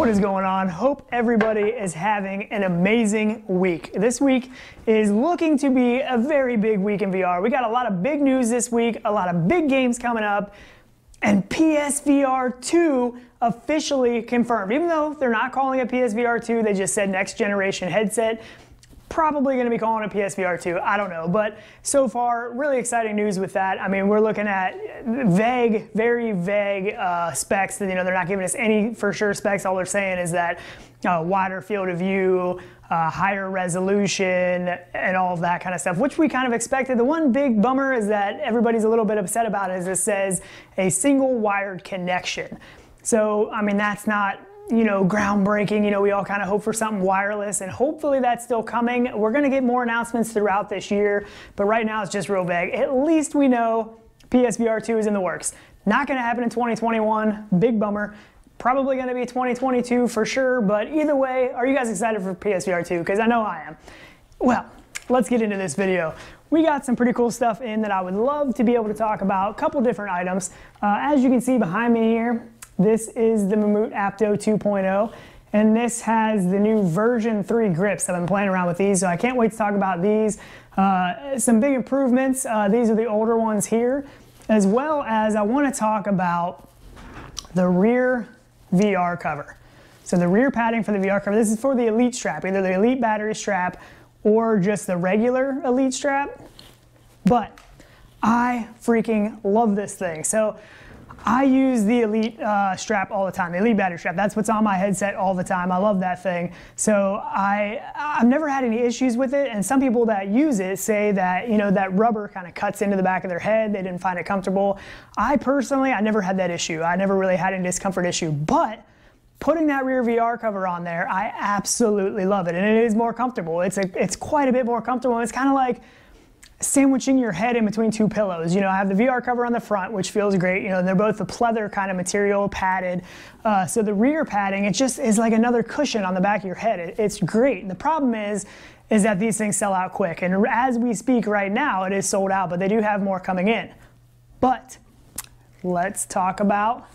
What is going on? Hope everybody is having an amazing week. This week is looking to be a very big week in VR. We got a lot of big news this week, a lot of big games coming up, and PSVR 2 officially confirmed. Even though they're not calling it PSVR 2, they just said next generation headset. Probably going to be calling it PSVR 2, I don't know. But so far, really exciting news with that. I mean, we're looking at vague, very vague specs. That, you know, they're not giving us any for sure specs. All they're saying is that wider field of view, higher resolution, and all of that kind of stuff, which we kind of expected. The one big bummer is that everybody's a little bit upset about is it says a single wired connection. So, I mean, that's not, you know, groundbreaking. You know, we all kind of hope for something wireless, and hopefully that's still coming. We're going to get more announcements throughout this year, but right now it's just real vague. At least we know PSVR 2 is in the works. Not going to happen in 2021. Big bummer. Probably going to be 2022 for sure, but either way, are you guys excited for PSVR 2? Because I know I am. Well, let's get into this video. We got some pretty cool stuff in that I would love to be able to talk about. A couple different items. As you can see behind me here, this is the Mamut Apto 2.0, and this has the new version 3 grips. I've been playing around with these, so I can't wait to talk about these. Some big improvements. These are the older ones here, as well as I want to talk about the rear VR cover. So the rear padding for the VR cover, this is for the Elite strap, either the Elite battery strap or just the regular Elite strap. But I freaking love this thing. So I use the Elite strap all the time, the Elite battery strap. That's what's on my headset all the time. I love that thing. So I've never had any issues with it, and some people that use it say that, you know, that rubber kind of cuts into the back of their head. They didn't find it comfortable. I personally, I never had that issue. I never really had any discomfort issue, but putting that rear VR cover on there, I absolutely love it, and it is more comfortable. It's quite a bit more comfortable, and it's kind of like sandwiching your head in between two pillows. You know, I have the VR cover on the front, which feels great. You know, they're both the pleather kind of material, padded. So the rear padding, it just is like another cushion on the back of your head. It's great. The problem is that these things sell out quick. And as we speak right now, it is sold out, but they do have more coming in. But let's talk about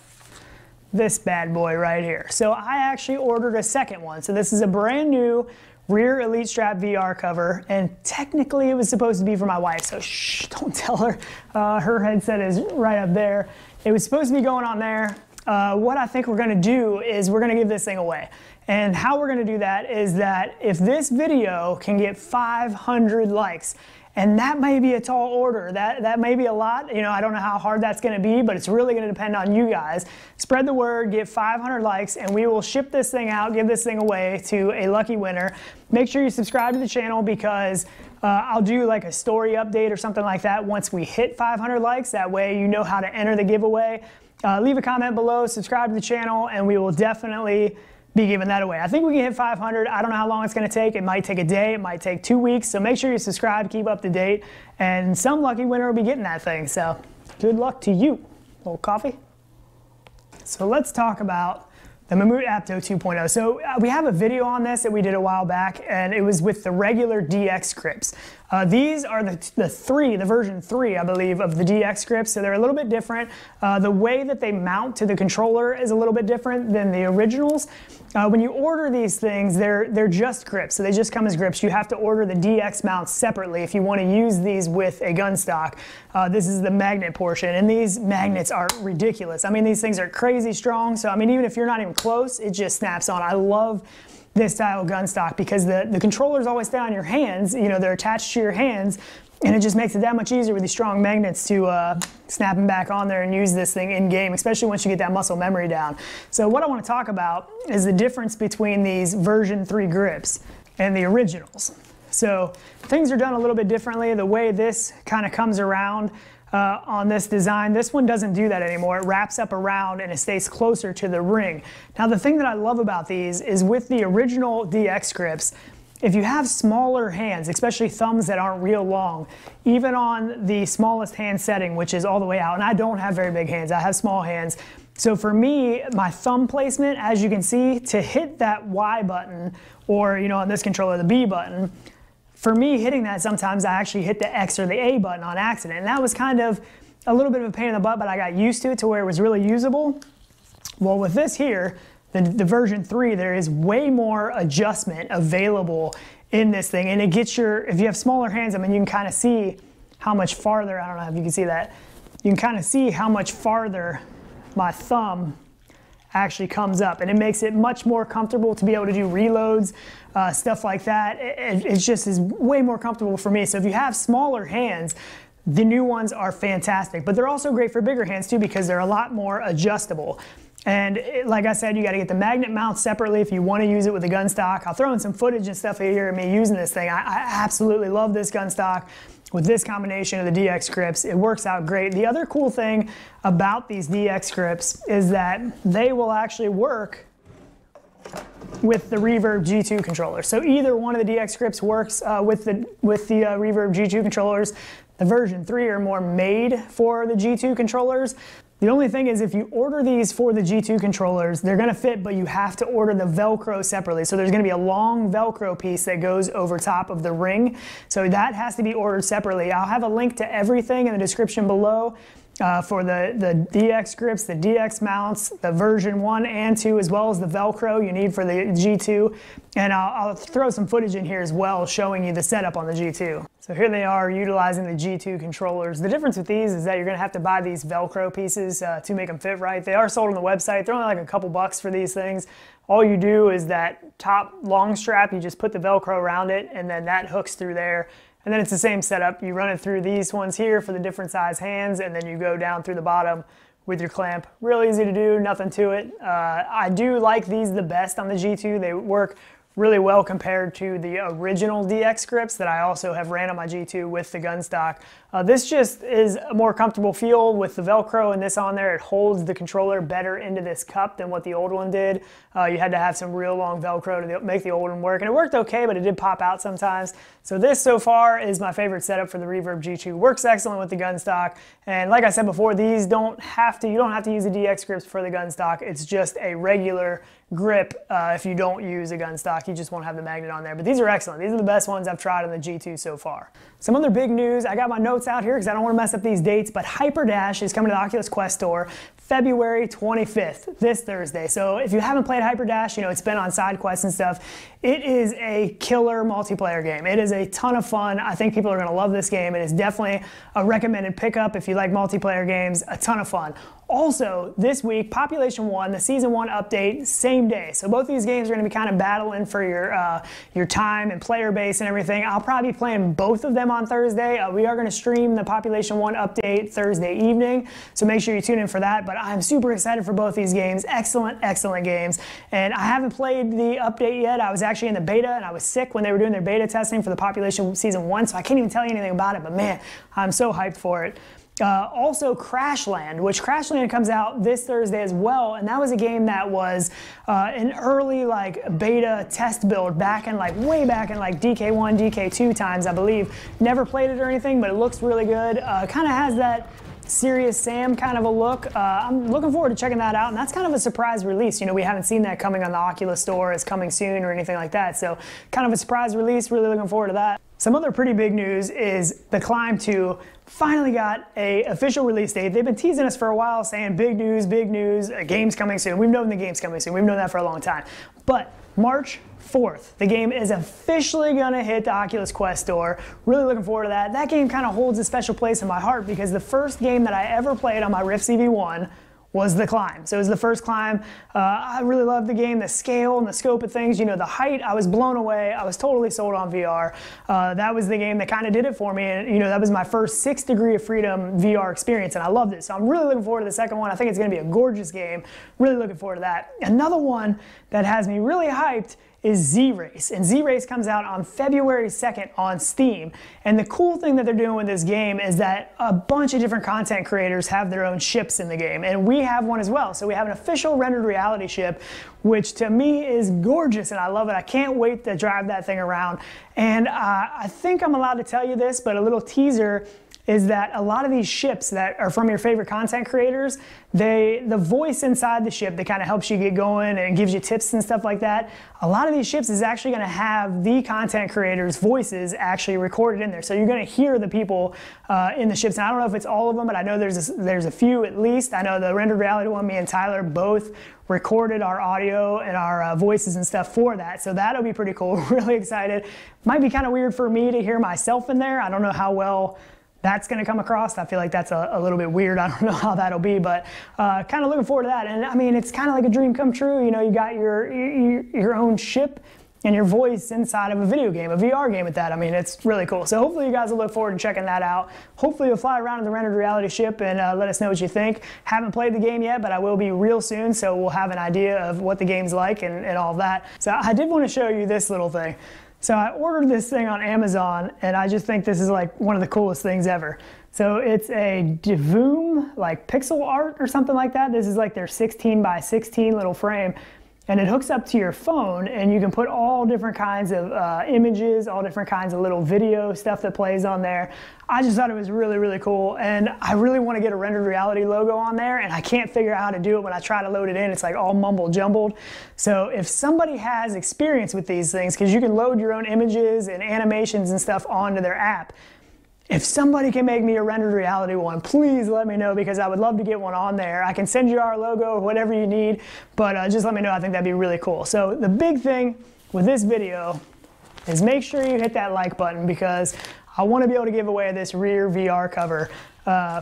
this bad boy right here. So I actually ordered a second one. So this is a brand new rear Elite strap VR cover, and technically it was supposed to be for my wife, so shh, don't tell her. Her headset is right up there. It was supposed to be going on there. What I think we're gonna do is we're gonna give this thing away. And how we're gonna do that is that if this video can get 500 likes, and that may be a tall order, that may be a lot, you know, I don't know how hard that's gonna be, but it's really gonna depend on you guys. Spread the word, get 500 likes, and we will ship this thing out, give this thing away to a lucky winner. Make sure you subscribe to the channel, because I'll do like a story update or something like that once we hit 500 likes. That way you know how to enter the giveaway. Leave a comment below, subscribe to the channel, and we will definitely be giving that away. I think we can hit 500. I don't know how long it's going to take. It might take a day. It might take 2 weeks. So make sure you subscribe, keep up to date, and some lucky winner will be getting that thing. So good luck to you. A little coffee. So let's talk about the Mamut Apto 2.0. So we have a video on this that we did a while back, and it was with the regular DX grips. These are the version 3, I believe, of the DX grips, so they're a little bit different. The way that they mount to the controller is a little bit different than the originals. When you order these things, they're just grips, so they just come as grips. You have to order the DX mounts separately if you want to use these with a gun stock. This is the magnet portion, and these magnets are ridiculous. I mean, these things are crazy strong, so I mean, even if you're not even close, it just snaps on. I love this style gun stock because the controllers always stay on your hands. You know, they're attached to your hands, and it just makes it that much easier with these strong magnets to snap them back on there and use this thing in game, especially once you get that muscle memory down. So what I want to talk about is the difference between these version 3 grips and the originals. So things are done a little bit differently. The way this kind of comes around on this design, this one doesn't do that anymore. It wraps up around and it stays closer to the ring. Now the thing that I love about these is with the original DX grips, if you have smaller hands, especially thumbs that aren't real long, even on the smallest hand setting, which is all the way out, and I don't have very big hands, I have small hands. So for me, my thumb placement, as you can see, to hit that Y button, or, you know, on this controller, the B button, for me, hitting that, sometimes I actually hit the X or the A button on accident. And that was kind of a little bit of a pain in the butt, but I got used to it to where it was really usable. Well, with this here, the version 3, there is way more adjustment available in this thing, and it gets if you have smaller hands, I mean, you can kind of see how much farther, I don't know if you can see that, you can kind of see how much farther my thumb actually comes up, and it makes it much more comfortable to be able to do reloads, stuff like that. It just is way more comfortable for me. So if you have smaller hands, the new ones are fantastic, but they're also great for bigger hands too because they're a lot more adjustable. And like I said, you got to get the magnet mount separately if you want to use it with the gun stock. I'll throw in some footage and stuff here of me using this thing. I absolutely love this gun stock with this combination of the DX grips. It works out great. The other cool thing about these DX grips is that they will actually work with the Reverb G2 controller. So either one of the DX grips works with the Reverb G2 controllers. The version 3 are more made for the G2 controllers. The only thing is if you order these for the G2 controllers, they're gonna fit, but you have to order the Velcro separately. So there's gonna be a long Velcro piece that goes over top of the ring. So that has to be ordered separately. I'll have a link to everything in the description below. For the DX grips, the DX mounts, the version 1 and 2, as well as the Velcro you need for the G2. And I'll throw some footage in here as well showing you the setup on the G2. So here they are utilizing the G2 controllers. The difference with these is that you're gonna have to buy these Velcro pieces to make them fit right. They are sold on the website. They're only like a couple bucks for these things. All you do is that top long strap, you just put the Velcro around it and then that hooks through there. And then it's the same setup. You run it through these ones here for the different size hands, and then you go down through the bottom with your clamp. Real easy to do, nothing to it. I do like these the best on the G2. They work really well compared to the original DX grips that I also have ran on my G2 with the gun stock. This just is a more comfortable feel with the Velcro and this on there. It holds the controller better into this cup than what the old one did. You had to have some real long Velcro to make the old one work, and it worked okay, but it did pop out sometimes. So this so far is my favorite setup for the Reverb G2. Works excellent with the gun stock, and like I said before, these you don't have to use the DX grips for the gun stock. It's just a regular grip if you don't use a gun stock. You just won't have the magnet on there, but these are excellent. These are the best ones I've tried on the G2 so far. Some other big news, I got my notes out here because I don't want to mess up these dates, but Hyperdash is coming to the Oculus Quest store February 25th, this Thursday. So if you haven't played Hyperdash, you know, it's been on side quests and stuff. It is a killer multiplayer game. It is a ton of fun. I think people are going to love this game. It is definitely a recommended pickup if you like multiplayer games. A ton of fun. Also, this week, Population 1, the Season 1 update, same day. So both these games are going to be kind of battling for your time and player base and everything. I'll probably be playing both of them on Thursday. We are going to stream the Population 1 update Thursday evening, so make sure you tune in for that. But I'm super excited for both these games. Excellent, excellent games. And I haven't played the update yet. I was actually in the beta, and I was sick when they were doing their beta testing for the Population Season 1, so I can't even tell you anything about it. But man, I'm so hyped for it. Also Crashland, which Crashland comes out this Thursday as well, and that was a game that was an early beta test build back in way back in DK1, DK2 times, I believe. Never played it or anything, but it looks really good. Kind of has that Serious Sam kind of a look. I'm looking forward to checking that out, and that's kind of a surprise release. You know, we haven't seen that coming on the Oculus store as coming soon or anything like that, so kind of a surprise release. Really looking forward to that. Some other pretty big news is the Climb 2 finally got an official release date. They've been teasing us for a while, saying big news, a game's coming soon. We've known the game's coming soon. We've known that for a long time. But March 4th, the game is officially gonna hit the Oculus Quest store. Really looking forward to that. That game kind of holds a special place in my heart because the first game that I ever played on my Rift CV1 was the Climb. So it was the first Climb. I really loved the game, the scale and the scope of things. You know, the height, I was blown away. I was totally sold on VR. That was the game that kind of did it for me. And, you know, that was my first 6 Degree of Freedom VR experience, and I loved it. So I'm really looking forward to the second one. I think it's gonna be a gorgeous game. Really looking forward to that. Another one that has me really hyped is Z-Race, and Z-Race comes out on February 2nd on Steam. And the cool thing that they're doing with this game is that a bunch of different content creators have their own ships in the game, and we have one as well. So we have an official rendered reality ship, which to me is gorgeous, and I love it. I can't wait to drive that thing around. And I think I'm allowed to tell you this, but a little teaser is that a lot of these ships that are from your favorite content creators, the voice inside the ship that kind of helps you get going and gives you tips and stuff like that, a lot of these ships is actually going to have the content creators' voices actually recorded in there. So you're going to hear the people in the ships. And I don't know if it's all of them, but I know there's a few at least. I know the rendered reality one, me and Tyler both recorded our audio and our voices and stuff for that. So that'll be pretty cool. Really excited. Might be kind of weird for me to hear myself in there. I don't know how well that's going to come across. I feel like that's a little bit weird. I don't know how that'll be, but kind of looking forward to that. And I mean, it's kind of like a dream come true. You know, you got your own ship and your voice inside of a video game, a VR game at that. I mean, it's really cool. So hopefully you guys will look forward to checking that out. Hopefully you'll fly around in the rendered reality ship and let us know what you think. Haven't played the game yet, but I will be real soon, so we'll have an idea of what the game's like and all that. So I did want to show you this little thing. So I ordered this thing on Amazon, and I just think this is like one of the coolest things ever. So it's a Divoom, like pixel art or something like that. This is like their 16 by 16 little frame. And it hooks up to your phone, and you can put all different kinds of images, all different kinds of little video stuff that plays on there. I just thought it was really, really cool, and I really want to get a rendered reality logo on there, and I can't figure out how to do it. When I try to load it in, it's like all mumble jumbled. So if somebody has experience with these things, because you can load your own images and animations and stuff onto their app, if somebody can make me a rendered reality one, please let me know, because I would love to get one on there. I can send you our logo or whatever you need, but just let me know. I think that'd be really cool. So the big thing with this video is make sure you hit that like button, because I want to be able to give away this rear VR cover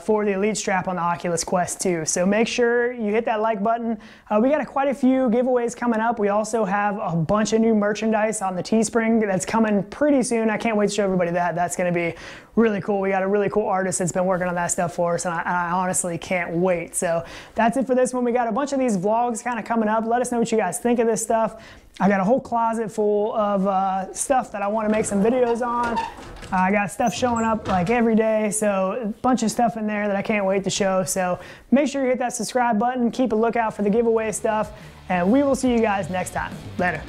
for the Elite strap on the Oculus Quest 2. So make sure you hit that like button. We got quite a few giveaways coming up. We also have a bunch of new merchandise on the Teespring that's coming pretty soon. I can't wait to show everybody that. That's going to be really cool. We got a really cool artist that's been working on that stuff for us, and I honestly can't wait. So that's it for this one. We got a bunch of these vlogs kind of coming up. Let us know what you guys think of this stuff. I got a whole closet full of stuff that I want to make some videos on. I got stuff showing up like every day, so a bunch of stuff in there that I can't wait to show. So make sure you hit that subscribe button, keep a lookout for the giveaway stuff, and we will see you guys next time. Later.